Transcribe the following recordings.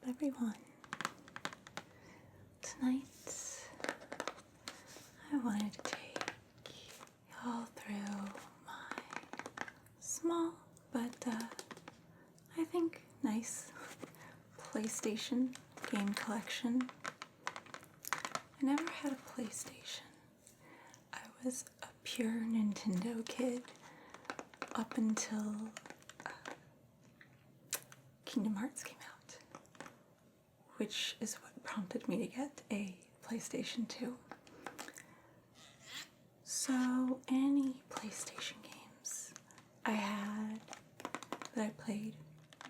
everyone? Tonight I wanted to take y'all through my small but I think nice PlayStation game collection. I never had a PlayStation. I was a pure Nintendo kid up until Kingdom Hearts came out, which is what prompted me to get a PlayStation 2. So any PlayStation games I had that I played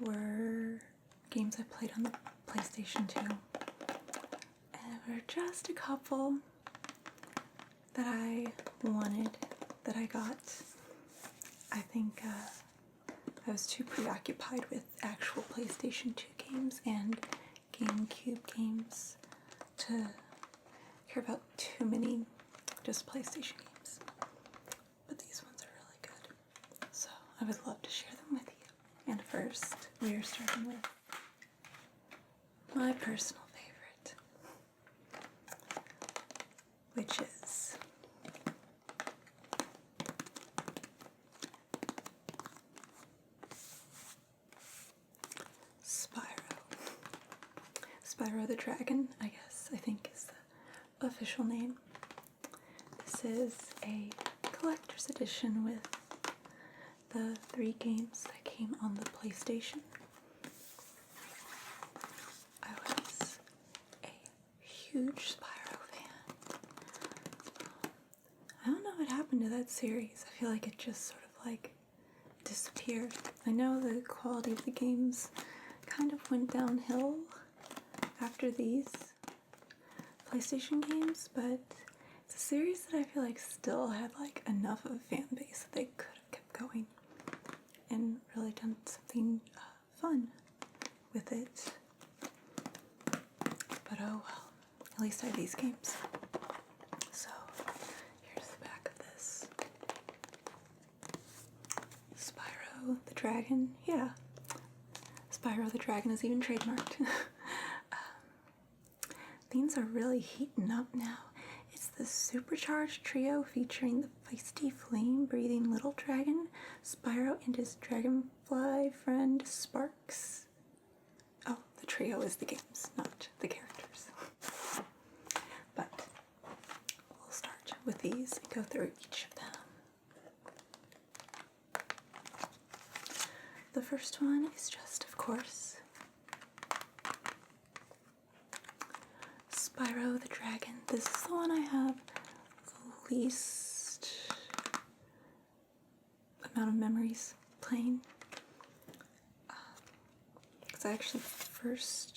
were games I played on the PlayStation 2. And there were just a couple that I wanted that I got. I think I was too preoccupied with actual PlayStation 2 games and GameCube games to care about too many just PlayStation games. But these ones are really good, so I would love to share them with you. And first, we are starting with my personal favorite, which is Spyro the Dragon, I think is the official name. This is a collector's edition with the 3 games that came on the PlayStation. I was a huge Spyro fan. I don't know what happened to that series. I feel like it just sort of like disappeared. I know the quality of the games kind of went downhill after these PlayStation games, but it's a series that I feel like still had like enough of a fan base that they could have kept going and really done something fun with it. But oh well, at least I have these games. So here's the back of this. Spyro the Dragon, yeah. Spyro the Dragon is even trademarked. Things are really heating up now. It's the supercharged trio featuring the feisty, flame-breathing little dragon, Spyro and his dragonfly friend, Sparks. Oh, the trio is the games, not the characters. But we'll start with these and go through each of them. The first one is just, of course, Spyro the Dragon. This is the one I have the least amount of memories playing. Because I actually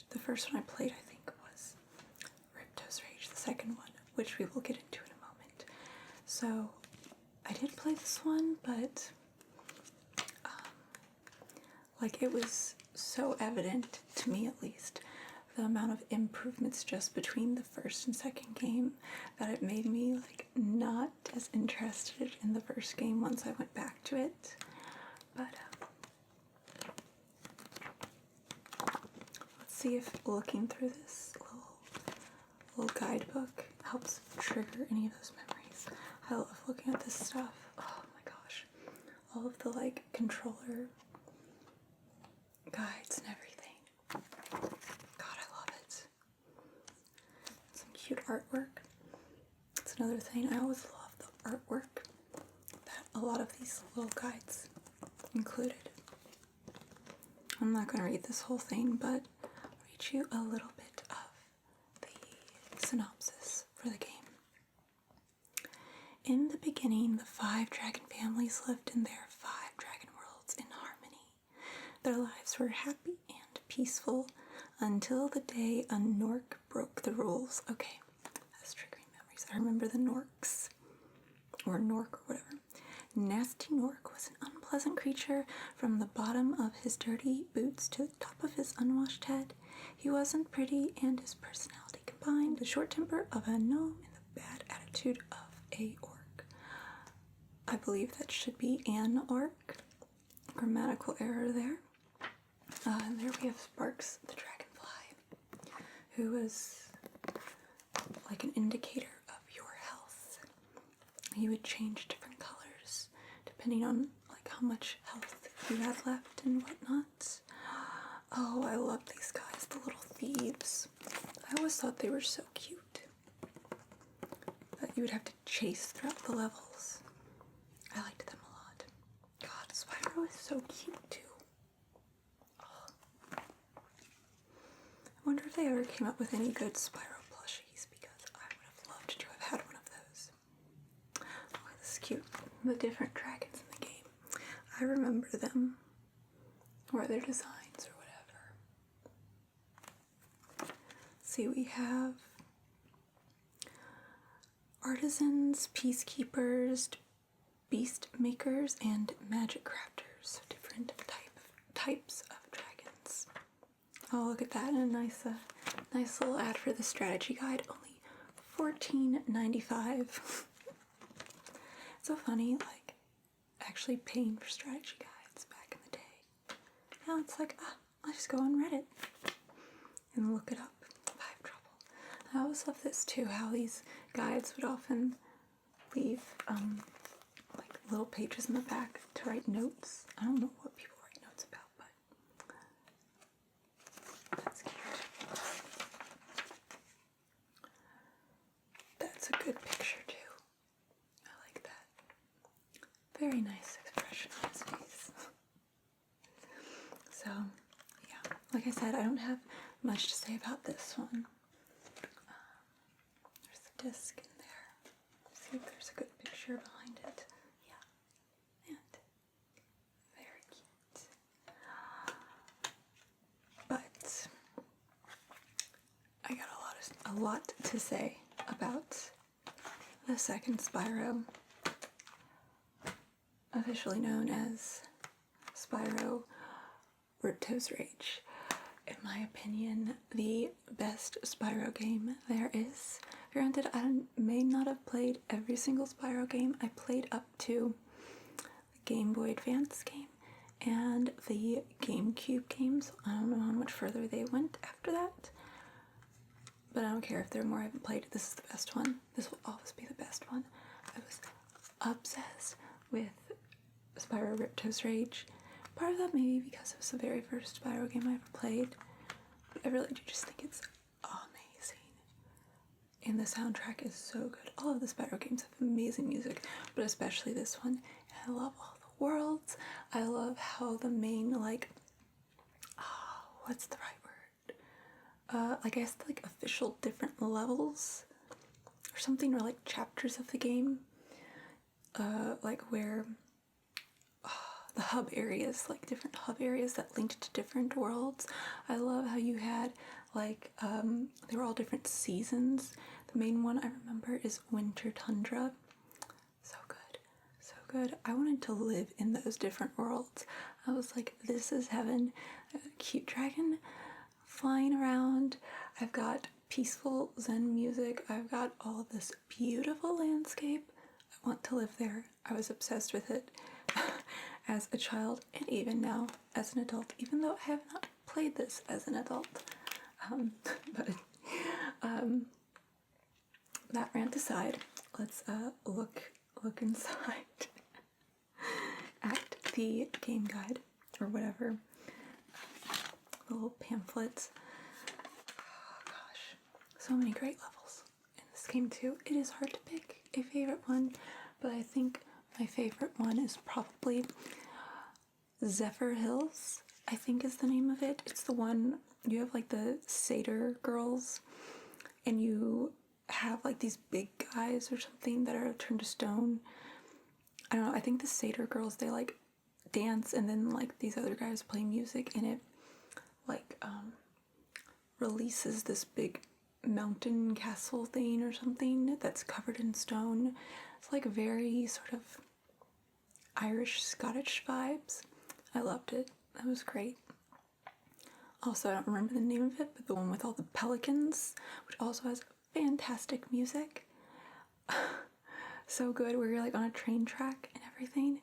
the first one I played I think was Ripto's Rage, the second one, which we will get into in a moment. So I did play this one, but like it was so evident to me at least the amount of improvements just between the first and second game that it made me like not as interested in the first game once I went back to it. But let's see if looking through this little guidebook helps trigger any of those memories. I love looking at this stuff. Oh my gosh, all of the like controller guides and everything. Cute artwork. It's another thing. I always love the artwork that a lot of these little guides included. I'm not going to read this whole thing, but I'll read you a little bit of the synopsis for the game. In the beginning, the 5 dragon families lived in their 5 dragon worlds in harmony. Their lives were happy and peaceful until the day a Nork broke the rules. Okay, that's triggering memories. I remember the Norks, or Nork or whatever. Nasty Nork was an unpleasant creature from the bottom of his dirty boots to the top of his unwashed head. He wasn't pretty, and his personality combined the short temper of a gnome and the bad attitude of a orc. I believe that should be an orc. Grammatical error there. And there we have Sparks the dragonfly. who was like an indicator of your health. He would change different colors depending on like how much health you had left and whatnot. Oh, I love these guys, the little thieves. I always thought they were so cute that you would have to chase throughout the levels. I liked them a lot. God, Spyro is so cute too. Oh. I wonder if they ever came up with any good Spyro plushies, because I would have loved to have had one of those. Oh, this is cute. The different dragons in the game. I remember them, or their designs, or whatever. See, we have artisans, peacekeepers, beast makers, and magic crafters. So different types of dragons. Oh, look at that! And a nice little ad for the strategy guide. Only $14.95. So funny, like actually paying for strategy guides back in the day. Now it's like, I'll just go on Reddit and look it up if I have trouble. I always love this too, how these guides would often leave like little pages in the back to write notes. I don't know what people write notes about, but that's cute. That's a good picture too. I like that. Very nice expression on his face. So, yeah, like I said, I don't have much to say about this one. There's the disc in there. See if there's a good picture behind it. Yeah, and very cute. But I got a lot to say about the second Spyro, officially known as Spyro Ripto's Rage. In my opinion, the best Spyro game there is. Granted, I may not have played every single Spyro game. I played up to the Game Boy Advance game and the GameCube games. I don't know how much further they went after that, but I don't care if there are more I haven't played. This is the best one. This will always be the best one. I was obsessed with Spyro Ripto's Rage. Part of that maybe because it was the very first Spyro game I ever played. But I really do just think it's amazing. And the soundtrack is so good. All of the Spyro games have amazing music, but especially this one. And I love all the worlds. I love how the main, like, what's the right word? I guess like official different levels or something, or like chapters of the game. Like where the hub areas, like different hub areas that linked to different worlds. I love how you had like, they were all different seasons. The main one I remember is Winter Tundra. So good, so good. I wanted to live in those different worlds. I was like, this is heaven. A cute dragon flying around. I've got peaceful Zen music. I've got all of this beautiful landscape. I want to live there. I was obsessed with it as a child, and even now as an adult, even though I have not played this as an adult. But that rant aside, let's look inside at the game guide, or whatever, the little pamphlets. Oh gosh, so many great levels in this game too. It is hard to pick a favorite one, but I think my favorite one is probably Zephyr Hills, I think is the name of it. It's the one, you have like the satyr girls, and you have like these big guys or something that are turned to stone. I don't know, I think the satyr girls, they like dance, and then like these other guys play music, and it like releases this big mountain castle thing or something that's covered in stone. It's like very sort of Irish, Scottish vibes. I loved it. That was great. Also, I don't remember the name of it, but the one with all the pelicans, which also has fantastic music. So good, where you're like on a train track and everything.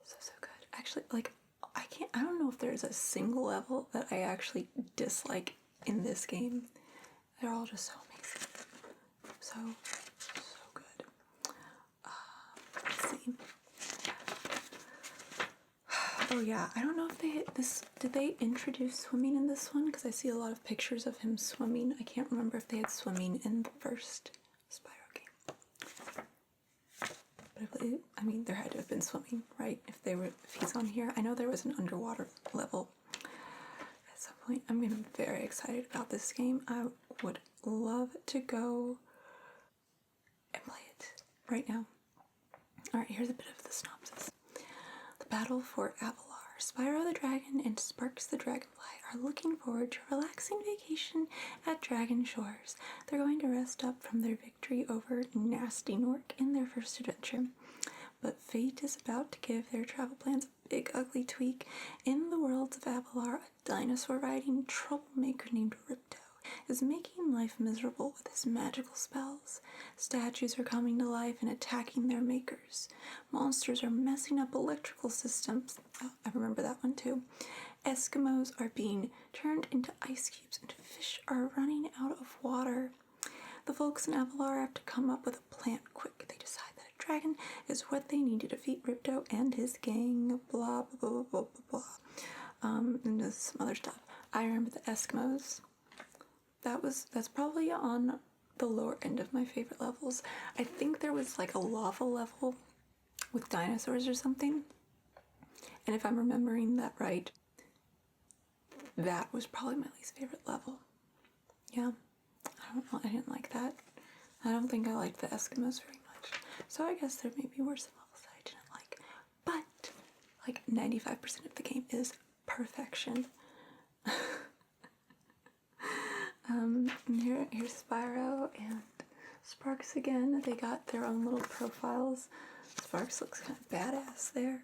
So good. Actually, like, I don't know if there's a single level that I actually dislike in this game. They're all just so amazing. So good. Let's see. Oh yeah, I don't know if did they introduce swimming in this one? Because I see a lot of pictures of him swimming. I can't remember if they had swimming in the first Spyro game. But I mean, there had to have been swimming, right? If he's on here. I know there was an underwater level at some point. I'm gonna be very excited about this game. I would love to go and play it right now. Alright, here's a bit of the synopsis. The battle for Avalar. Spyro the Dragon and Sparks the Dragonfly are looking forward to a relaxing vacation at Dragon Shores. They're going to rest up from their victory over Nasty Nork in their first adventure. But fate is about to give their travel plans a big ugly tweak. In the worlds of Avalar, a dinosaur-riding troublemaker named Ripto is making life miserable with his magical spells. Statues are coming to life and attacking their makers. Monsters are messing up electrical systems. Oh, I remember that one too. Eskimos are being turned into ice cubes and fish are running out of water. The folks in Avalar have to come up with a plan quick. They decide that a dragon is what they need to defeat Ripto and his gang. Blah, blah, blah, blah, blah, blah. And there's some other stuff. I remember the Eskimos. That's probably on the lower end of my favorite levels. I think there was like a lava level with dinosaurs or something. And if I'm remembering that right, that was probably my least favorite level. Yeah, I don't know, I didn't like that. I don't think I liked the Eskimos very much. So I guess there maybe were some levels that I didn't like. But like 95% of the game is perfection. Here's Spyro and Sparks again. They got their own little profiles. Sparks looks kind of badass there.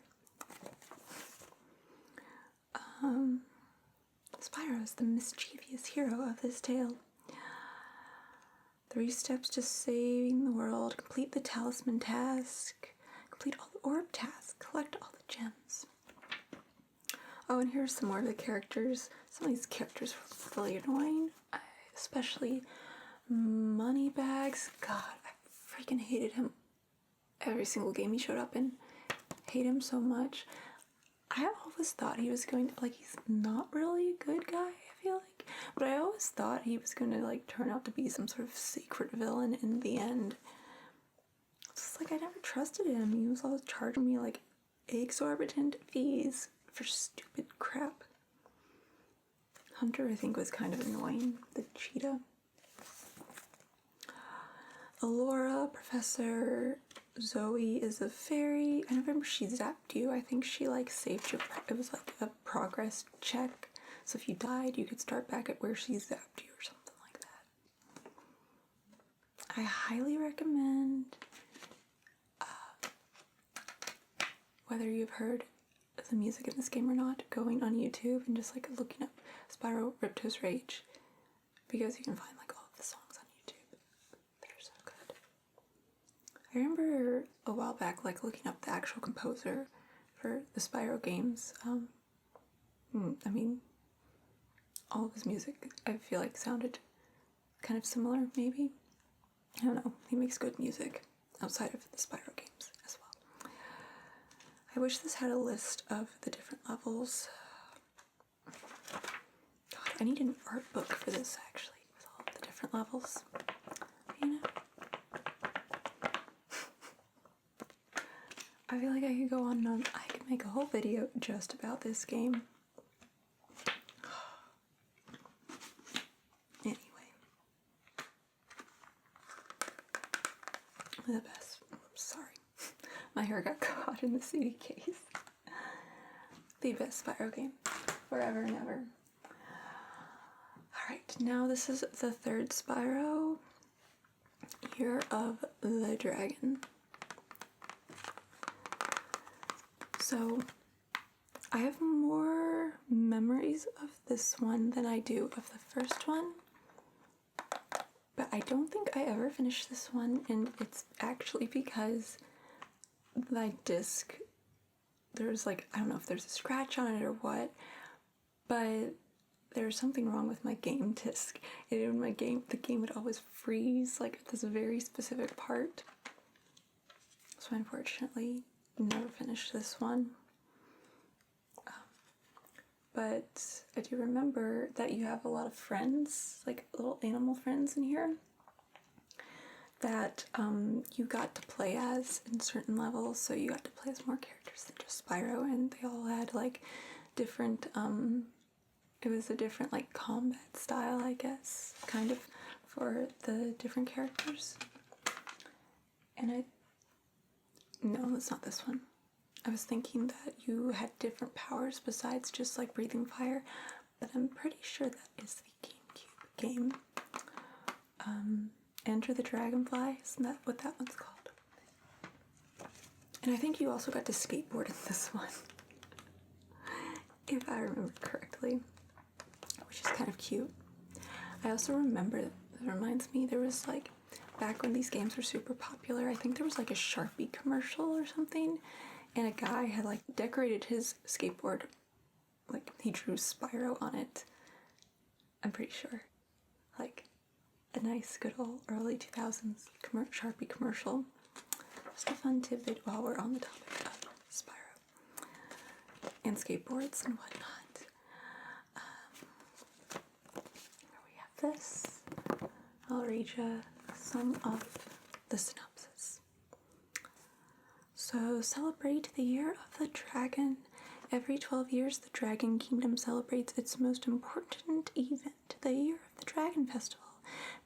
Spyro is the mischievous hero of this tale. 3 steps to saving the world. Complete the talisman task. Complete all the orb tasks. Collect all the gems. Oh, and here's some more of the characters. Some of these characters were really annoying. Especially Moneybags. God, I freaking hated him. Every single game he showed up in. Hate him so much. I always thought he was going to, like, he's not really a good guy, I feel like. But I always thought he was going to, like, turn out to be some sort of secret villain in the end. It's just like, I never trusted him. He was always charging me, like, exorbitant fees for stupid crap. Hunter, I think, was kind of annoying. The cheetah. Alora, Professor Zoe is a fairy. I remember she zapped you. I think she, like, saved you. It was, like, a progress check. So if you died, you could start back at where she zapped you or something like that. I highly recommend, whether you've heard the music in this game or not, going on YouTube and just, like, looking up Spyro Ripto's Rage, because you can find, like, all of the songs on YouTube. They're so good. I remember a while back, like, looking up the actual composer for the Spyro games. I mean, all of his music, I feel like, sounded kind of similar, maybe. I don't know. He makes good music outside of the Spyro games as well. I wish this had a list of the different levels. God, I need an art book for this, actually, with all the different levels. You know? I feel like I could go on and on. I could make a whole video just about this game. Anyway. The best. Oops, sorry. My hair got caught in the CD case. The best Spyro game. Forever and ever. Alright, now this is the third Spyro. Year of the Dragon. So, I have more memories of this one than I do of the first one. But I don't think I ever finished this one, and it's actually because my disc, there's, like, I don't know if there's a scratch on it or what, but there was something wrong with my game disc. The game would always freeze like at this very specific part. So I unfortunately never finished this one. But I do remember that you have a lot of friends, like little animal friends in here, that you got to play as in certain levels. So you got to play as more characters than just Spyro, and they all had like different, it was a different like combat style, I guess, kind of, for the different characters. And no, it's not this one. I was thinking that you had different powers besides just like breathing fire, but I'm pretty sure that is the GameCube game. Enter the Dragonfly, isn't that what that one's called? And I think you also got to skateboard in this one, if I remember correctly, which is kind of cute. I also remember, that reminds me, there was like, back when these games were super popular, I think there was like a Sharpie commercial or something, and a guy had like decorated his skateboard, like he drew Spyro on it. I'm pretty sure. Like a nice good old early 2000s Sharpie commercial. Just a fun tidbit while we're on the topic of Spyro and skateboards and whatnot. Here we have this. I'll read you some of the synopsis. So, celebrate the Year of the Dragon. Every 12 years, the Dragon Kingdom celebrates its most important event, the Year of the Dragon Festival.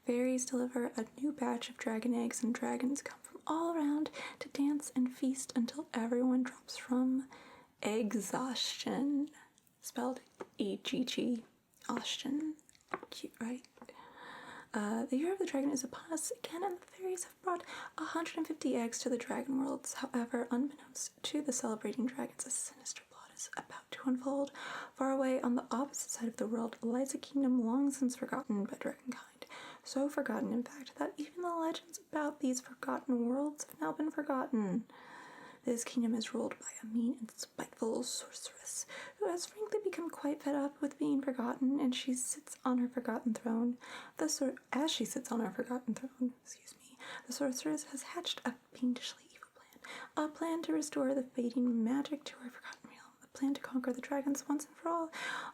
Fairies deliver a new batch of dragon eggs, and dragons come from all around to dance and feast until everyone drops from exhaustion. Spelled E-G-G. Austin. Cute, right? The Year of the Dragon is upon us again, and the fairies have brought 150 eggs to the dragon worlds. However, unbeknownst to the celebrating dragons, a sinister plot is about to unfold. Far away on the opposite side of the world lies a kingdom long since forgotten by dragonkind. So forgotten, in fact, that even the legends about these forgotten worlds have now been forgotten. This kingdom is ruled by a mean and spiteful sorceress who has frankly become quite fed up with being forgotten, and she sits on her forgotten throne. As she sits on her forgotten throne, the sorceress has hatched a fiendishly evil plan. A plan to restore the fading magic to her forgotten realm. A plan to conquer the dragons once and for all.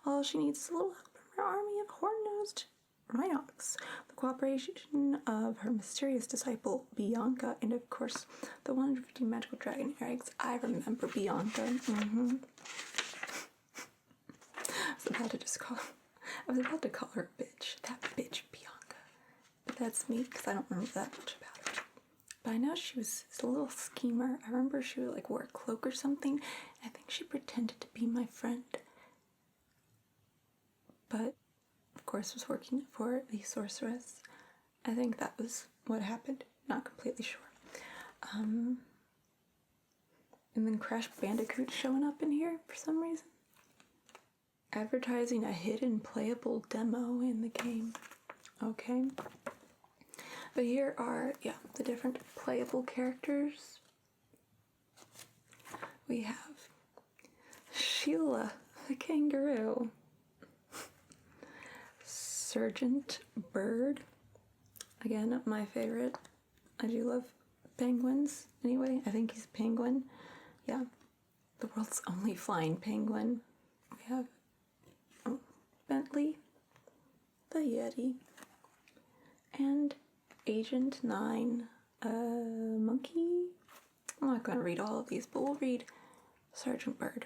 All she needs is a little help from her army of horn-nosed Rhinox, the cooperation of her mysterious disciple Bianca, and of course the 150 magical dragon eggs. I remember Bianca. I was about to call her a bitch. That bitch Bianca. But that's me, because I don't remember that much about her. But I know she was a little schemer. I remember she would like wear a cloak or something. I think she pretended to be my friend, but of course was working for the sorceress. I think that was what happened. Not completely sure. And then Crash Bandicoot showing up in here for some reason. Advertising a hidden playable demo in the game. Okay. But here are, the different playable characters. We have Sheila, the kangaroo. Sergeant Bird. Again, my favorite. I do love penguins. Anyway, I think he's a penguin. Yeah. The world's only flying penguin. We have Bentley, the Yeti, and Agent 9, monkey. I'm not going to read all of these, but we'll read Sergeant Bird.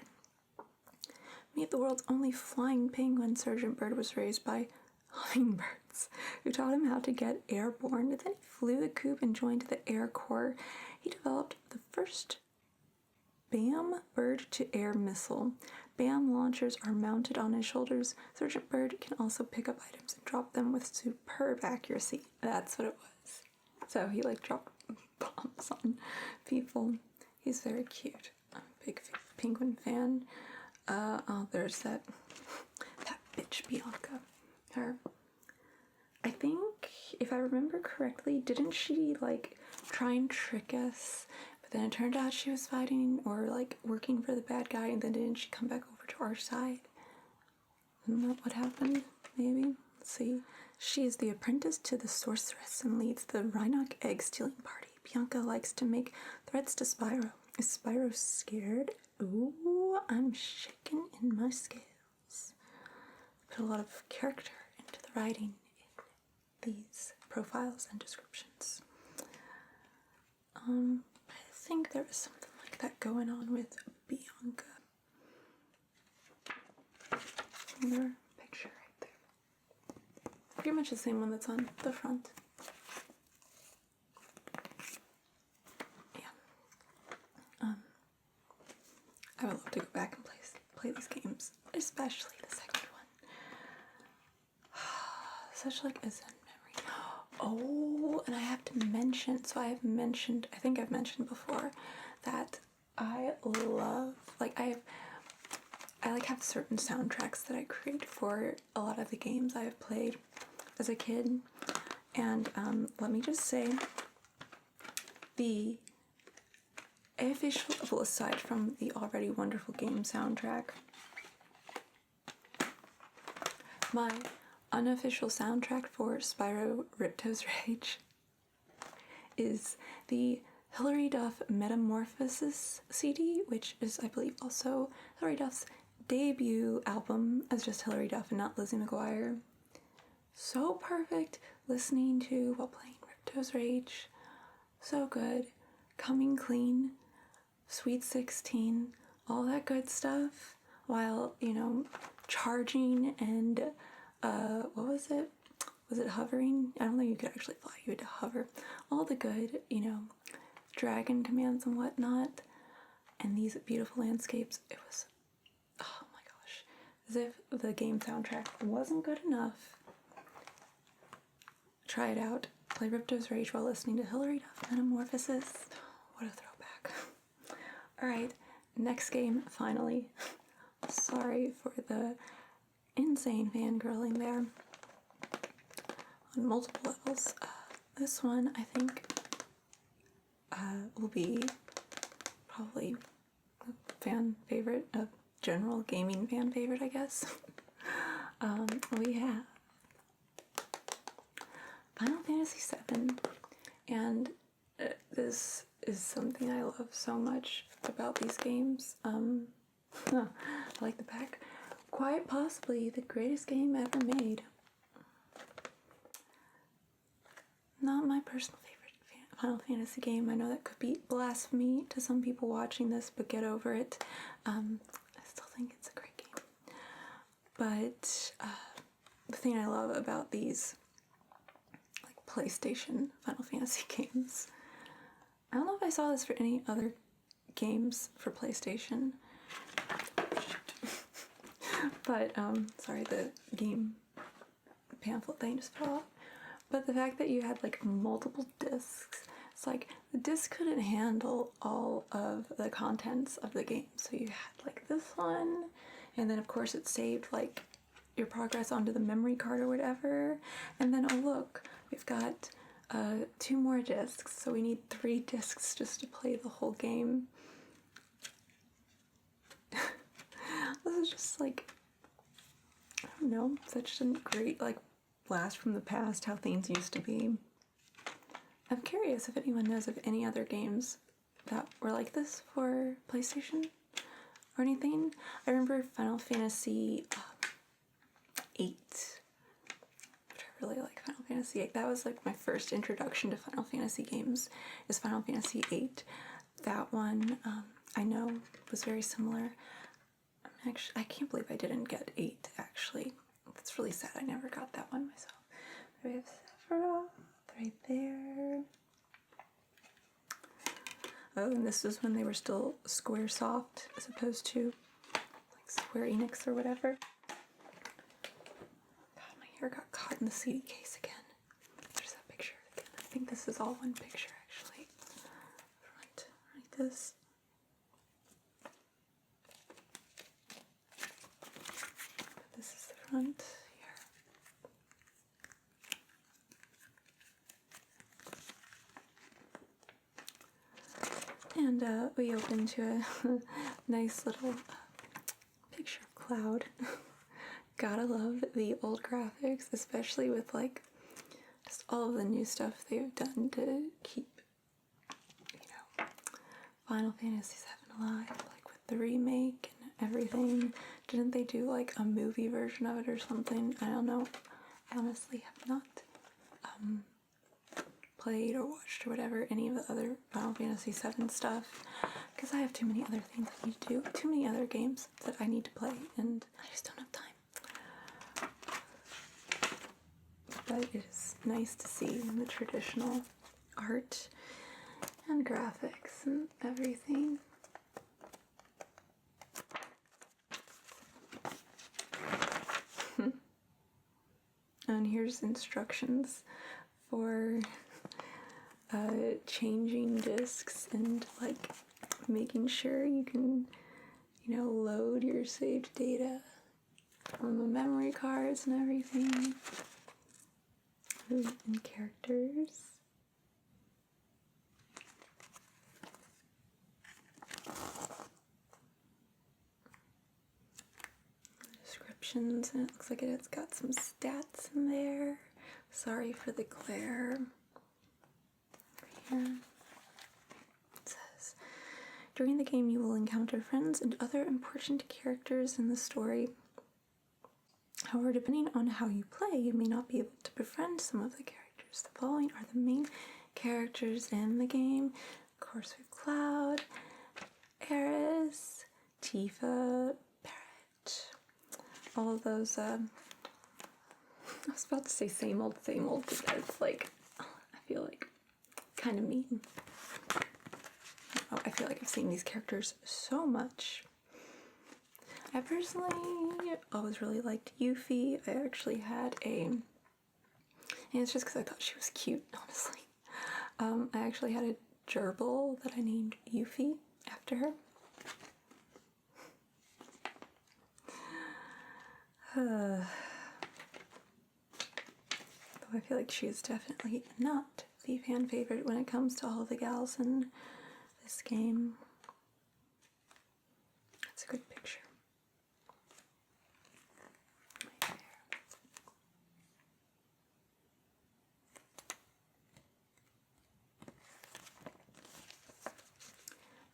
Meet the world's only flying penguin. Sergeant Bird was raised by hummingbirds who taught him how to get airborne. Then he flew the coop and joined the Air Corps. He developed the first BAM bird-to-air missile. BAM launchers are mounted on his shoulders. Sergeant Bird can also pick up items and drop them with superb accuracy. That's what it was. So he dropped bombs on people. He's very cute. I'm a big penguin fan. There's that bitch Bianca. Her. I think, if I remember correctly, didn't she try and trick us? But then it turned out she was fighting or working for the bad guy, and then didn't she come back over to our side? Isn't that what happened? Maybe? Let's see. She is the apprentice to the sorceress and leads the Rhinoc egg stealing party. Bianca likes to make threats to Spyro. Is Spyro scared? Ooh, I'm shaking in my scales. Put a lot of character into the writing in these profiles and descriptions. I think there was something like that going on with Bianca. Another picture right there. Pretty much the same one that's on the front. Yeah. I would love to go back and play these games, especially the second one. Such like a zen memory. Oh, and I have to mention, I think I've mentioned before that I love, I have certain soundtracks that I create for a lot of the games I have played as a kid. And let me just say, the official, aside from the already wonderful game soundtrack, my unofficial soundtrack for Spyro Ripto's Rage is the Hilary Duff Metamorphosis CD, which is, I believe, also Hilary Duff's debut album as just Hilary Duff and not Lizzie McGuire. So perfect listening to while playing Ripto's Rage. So good. Coming clean. Sweet 16. All that good stuff. While, charging and, what was it? Was it hovering? I don't think you could actually fly. You had to hover. All the good, dragon commands and whatnot. And these beautiful landscapes. It was, oh my gosh. As if the game soundtrack wasn't good enough. Try it out. Play Ripto's Rage while listening to Hilary Duff Metamorphosis. What a throwback. Alright, next game, finally. Sorry for the insane fangirling there. On multiple levels. This one, I think, will be probably a fan favorite, a general gaming fan favorite, I guess. We have Final Fantasy VII, and this is something I love so much about these games. I like the back. Quite possibly the greatest game ever made. Not my personal favorite Final Fantasy game. I know that could be blasphemy to some people watching this, but get over it. I still think it's a great game. But the thing I love about these PlayStation Final Fantasy games, I don't know if I saw this for any other games for PlayStation. But, sorry, the game pamphlet thing just fell off. But the fact that you had multiple discs, it's the disc couldn't handle all of the contents of the game. So you had this one, and then of course it saved your progress onto the memory card or whatever. And then, oh look, we've got 2 more discs, so we need 3 discs just to play the whole game. This is just I don't know, such a great blast from the past, how things used to be. I'm curious if anyone knows of any other games that were like this for PlayStation or anything. I remember Final Fantasy VIII. I really like Final Fantasy VIII. That was my first introduction to Final Fantasy games, is Final Fantasy VIII. That one, I know, was very similar. Actually, I can't believe I didn't get 8, actually. That's really sad. I never got that one myself. We have Sephiroth right there. Oh, and this is when they were still Squaresoft as opposed to Square Enix or whatever. God, my hair got caught in the CD case again. There's that picture again. I think this is all one picture, actually. Front, like this. This is the front here. And we open to a nice little picture of Cloud Gotta love the old graphics, especially with like just all of the new stuff they've done to keep, you know, Final Fantasy VII alive, like with the remake and everything. Didn't they do like a movie version of it or something? I don't know. I honestly have not played or watched or whatever any of the other Final Fantasy VII stuff, because I have too many other things I need to do, too many other games that I need to play, and I just don't have time. But it is nice to see the traditional art and graphics and everything. And here's instructions for changing discs and like making sure you can, you know, load your saved data from the memory cards and everything. Ooh, and characters. Descriptions, and it looks like it's got some stats in there. Sorry for the glare. Here. It says, during the game you will encounter friends and other important characters in the story. However, depending on how you play, you may not be able to befriend some of the characters. The following are the main characters in the game. Of course, we have Cloud, Aerith, Tifa, Barrett, all of those, I was about to say same old, but that's like, I feel like kind of mean. Oh, I feel like I've seen these characters so much. I personally always really liked Yuffie. I actually had and it's just because I thought she was cute, honestly. I actually had a gerbil that I named Yuffie after her. Though I feel like she is definitely not the fan favorite when it comes to all of the gals in this game. That's a good picture. Right there.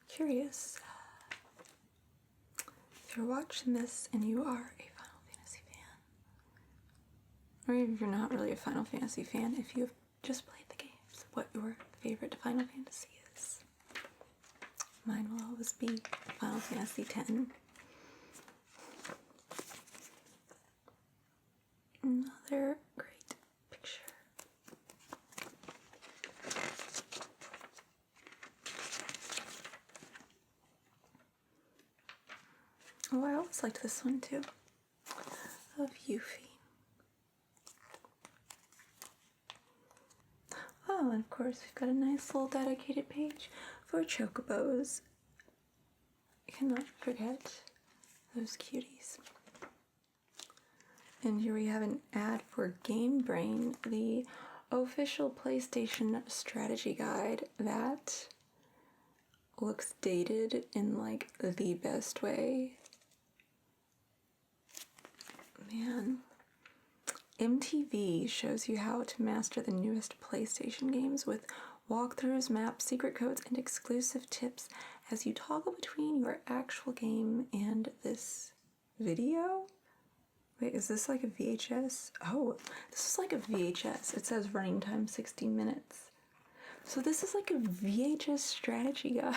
Curious, if you're watching this and you are a Final Fantasy fan, or if you're not really a Final Fantasy fan, if you've just played the games, what your favorite Final Fantasy is. Mine will always be Final Fantasy X. Another great picture. Oh, I always liked this one too, of Yuffie. Oh, and of course we've got a nice little dedicated page for chocobos. I cannot forget those cuties. And here we have an ad for Game Brain, the official PlayStation strategy guide that looks dated in like the best way. Man. MTV shows you how to master the newest PlayStation games with walkthroughs, maps, secret codes, and exclusive tips as you toggle between your actual game and this video. Wait, is this like a VHS? Oh, this is like a VHS. It says running time 16 minutes. So this is like a VHS strategy guide.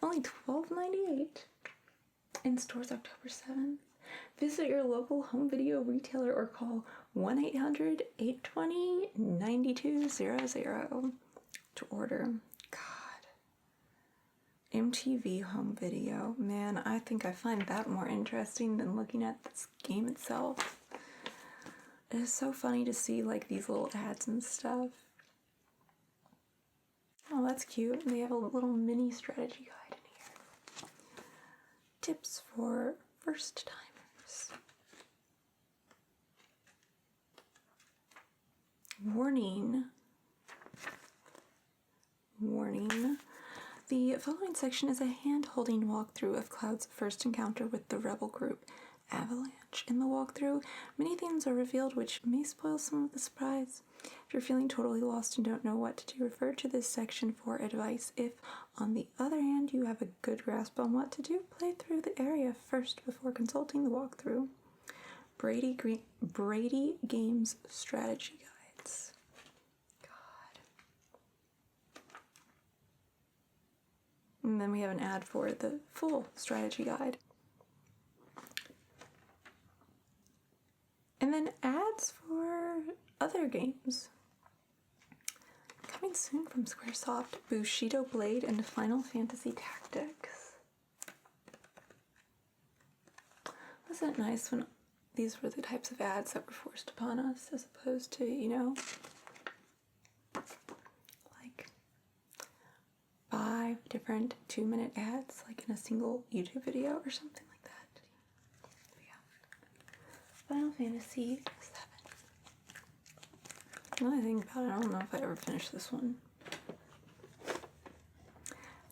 Only $12.98. In stores October 7th. Visit your local home video retailer or call 1-800-820-9200 to order. God. MTV home video. Man, I think I find that more interesting than looking at this game itself. It is so funny to see like these little ads and stuff. Oh, that's cute. And they have a little mini strategy guide in here. Tips for first timers. Warning. The following section is a hand-holding walkthrough of Cloud's first encounter with the rebel group avalanche in the walkthrough. Many themes are revealed which may spoil some of the surprise. If you're feeling totally lost and don't know what to do, refer to this section for advice. If, on the other hand, you have a good grasp on what to do, play through the area first before consulting the walkthrough. Brady Games Strategy Guides. God. And then we have an ad for the full strategy guide. And then ads for other games. Coming soon from Squaresoft, Bushido Blade and Final Fantasy Tactics. Wasn't it nice when these were the types of ads that were forced upon us, as opposed to, you know, like 5 different 2-minute ads, like in a single YouTube video or something like that. But yeah. Final Fantasy VII. Now I think about it, I don't know if I ever finished this one.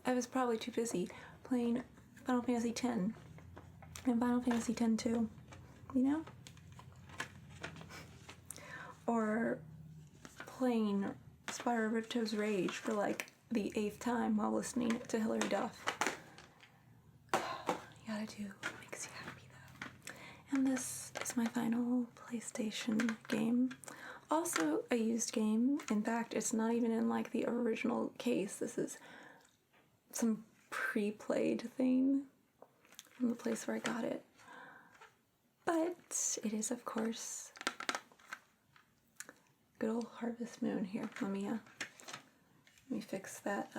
I was probably too busy playing Final Fantasy X and Final Fantasy X-2, you know? Or playing Spyro Ripto's Rage for like the 8th time while listening to Hilary Duff. You gotta do what makes you happy though. And this is my final PlayStation game. Also a used game. In fact, it's not even in like the original case. This is some pre-played thing from the place where I got it. But it is, of course, good old Harvest Moon here. Let me fix that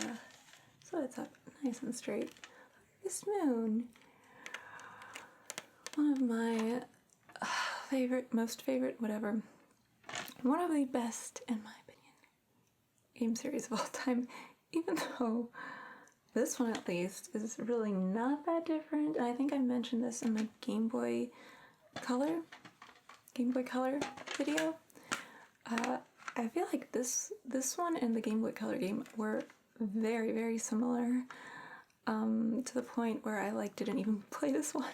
so it's up nice and straight. Harvest Moon. One of my most favorite, whatever. One of the best, in my opinion, game series of all time, even though this one at least is really not that different. And I think I mentioned this in my Game Boy Color video. I feel like this one and the Game Boy Color game were very, very similar, to the point where I like didn't even play this one.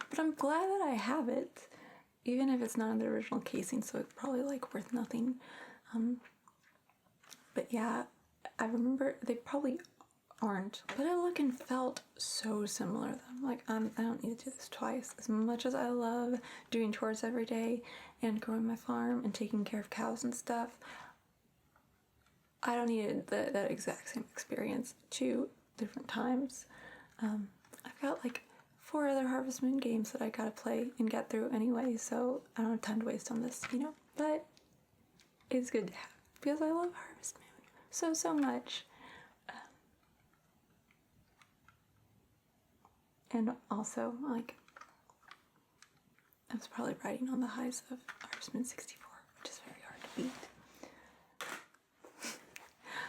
But I'm glad that I have it, even if it's not in the original casing, so it's probably like worth nothing. But yeah, I remember they probably aren't, but it looked and felt so similar though. Like I don't need to do this twice. As much as I love doing chores every day and growing my farm and taking care of cows and stuff, I don't need that exact same experience 2 different times. I've got like 4 other Harvest Moon games that I gotta play and get through anyway, so I don't have time to waste on this, you know? But it's good to have, because I love Harvest Moon so much. And also, like, I was probably riding on the highs of Harvest Moon 64, which is very hard to beat.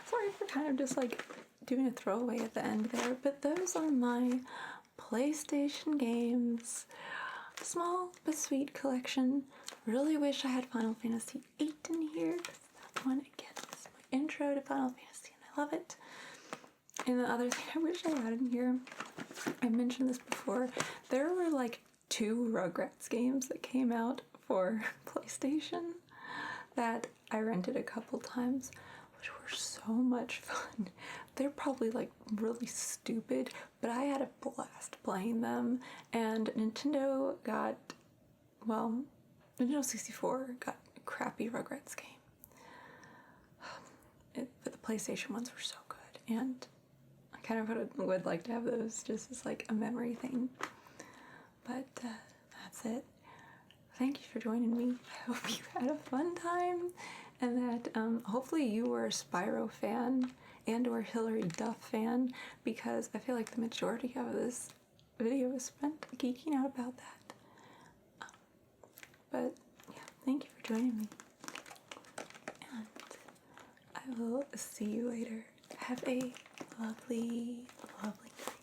Sorry for kind of just like doing a throwaway at the end there, but those are my PlayStation games. Small but sweet collection. Really wish I had Final Fantasy VIII in here, because that one, again, is my intro to Final Fantasy, and I love it. And the other thing I wish I had in here, I mentioned this before, there were like 2 Rugrats games that came out for PlayStation that I rented a couple times, which were so much fun. They're probably like really stupid, but I had a blast playing them. And Nintendo 64 got a crappy Rugrats game. But the PlayStation ones were so good, and I kind of would like to have those just as like a memory thing. But that's it. Thank you for joining me. I hope you had a fun time, and that hopefully you were a Spyro fan and or Hilary Duff fan, because I feel like the majority of this video was spent geeking out about that. But yeah, thank you for joining me, and I will see you later. Have a lovely, lovely night.